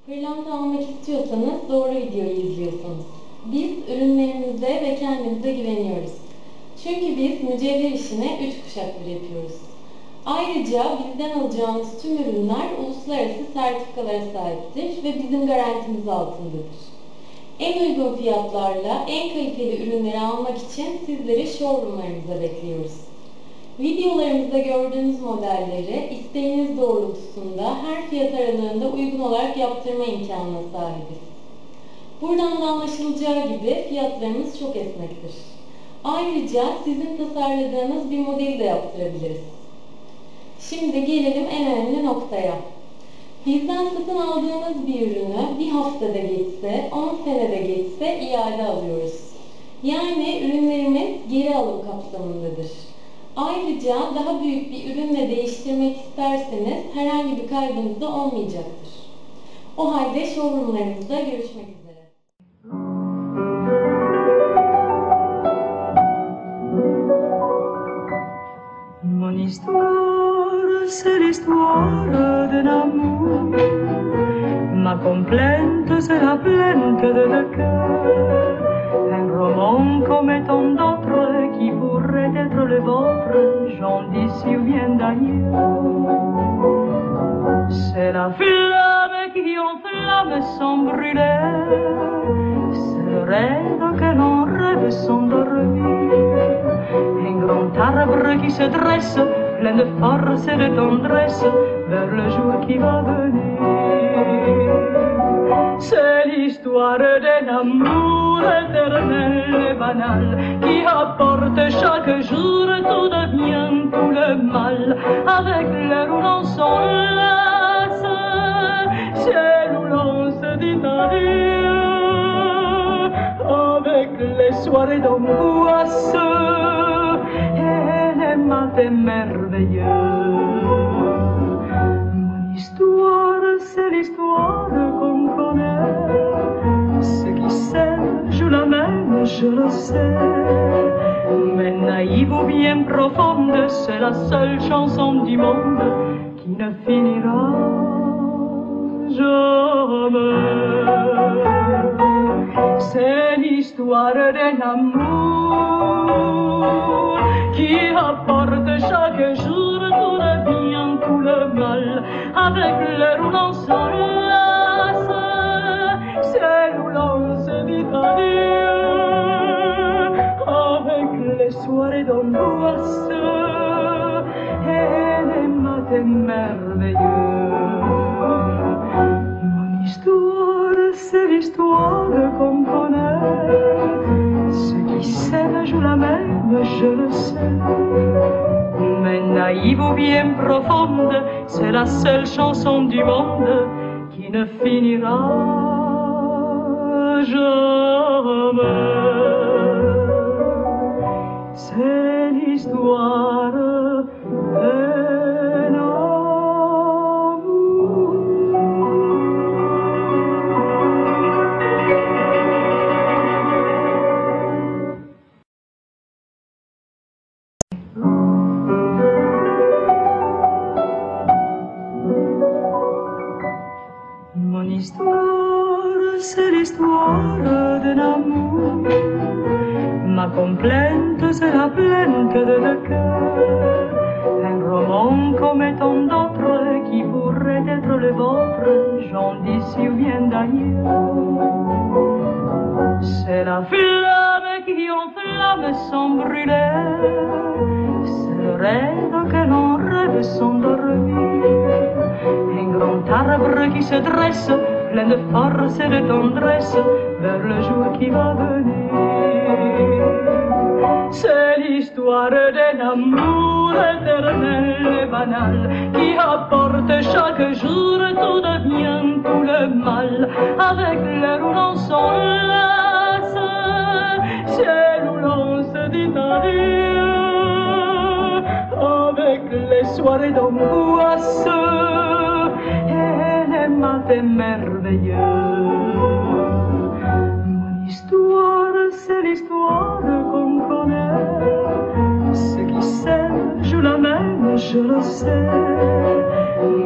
Pırlanta almak istiyorsanız doğru videoyu izliyorsunuz. Biz ürünlerimize ve kendimize güveniyoruz. Çünkü biz mücevher işine 3 kuşaktır yapıyoruz. Ayrıca bizden alacağınız tüm ürünler uluslararası sertifikalara sahiptir ve bizim garantimiz altındadır. En uygun fiyatlarla en kaliteli ürünleri almak için sizleri showroomlarımıza bekliyoruz. Videolarımızda gördüğünüz modelleri isteğiniz doğrultusunda her fiyat aralığında uygun olarak yaptırma imkanına sahibiz. Buradan da anlaşılacağı gibi fiyatlarımız çok esnektir. Ayrıca sizin tasarladığınız bir modeli de yaptırabiliriz. Şimdi gelelim en önemli noktaya. Bizden satın aldığınız bir ürünü bir haftada geçse, 10 senede geçse iade alıyoruz. Yani ürünlerimiz geri alım kapsamındadır. Ayrıca daha büyük bir ürünle değiştirmek isterseniz herhangi bir kaybınız da olmayacaktır. O halde showroomlarımızda görüşmek üzere. Mon histoire, c'est l'histoire d'un amour. Ma complainte, c'est la plainte de deux cœurs. Un roman comme tant d'autres qui pourrait être le vôtre, j'en d'ici ou bien d'ailleurs. C'est la flamme qui enflamme sans brûler. C'est le rêve que l'on rêve sans dormir. Un grand arbre qui se dresse, plein de force et de tendresse, vers le jour qui va venir. C'est l'histoire d'un amour éternel et banal, qui apporte chaque jour tout de bien, tout le mal, avec l'heure où l'on s'enlace, ciel où l'on se dit adieu, avec les soirées d'angoisse et les matins merveilleux. Mon histoire, c'est l'histoire qu'on connaît. Ceux qui s'aiment jouent la même, je le sais. Mais naïve ou bien profonde, c'est la seule chanson du monde qui ne finira jamais. C'est l'histoire d'un amour qui apporte chaque jour tout le bien, tout le mal, avec l'heure où l'on s'enlace, celle où l'on se dit adieu, avec les soirées d'angoisse et les matins merveilleux. Mon histoire, c'est l'histoire qu'on connaît. Ceux qui s'aiment jouent la même, je le sais. Mais naïve ou bien profonde, c'est la seule chanson du monde qui ne finira jamais. C'est l'histoire d'un amour. Mon histoire, c'est l'histoire d'un amour. Ma complainte, c'est la plainte de deux cœurs. Un roman comme tant d'autres qui pourrait être le vôtre, j'en d'ici ou bien d'ailleurs. C'est la flamme qui enflamme sans brûler. C'est le rêve que l'on rêve sans dormir. Un grand arbre qui se dresse, plein de force et de tendresse, vers le jour qui va venir. C'est l'histoire d'un amour éternel et banal, qui apporte chaque jour tout de bien, tout le mal, avec l'heure où l'on s'enlace, ciel où l'on se dit adieu, avec les soirées d'angoisse et les matins merveilleux. Mon histoire, c'est l'histoire qu'on connaît. Ceux qui s'aiment jouent la même, je le sais.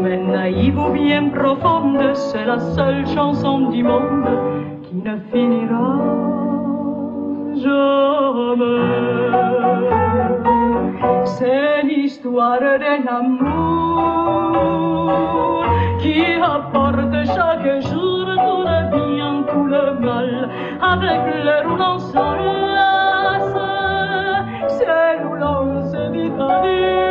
Mais naïve ou bien profonde, c'est la seule chanson du monde qui ne finira jamais. C'est l'histoire d'un amour qui apporte chaque jour tout le bien, tout le mal, avec le roulant s'enlace, c'est roulant se dit adieu,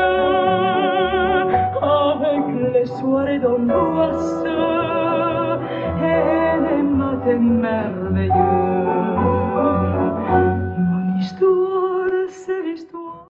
avec les soirées d'angoisse et les matins merveilleux.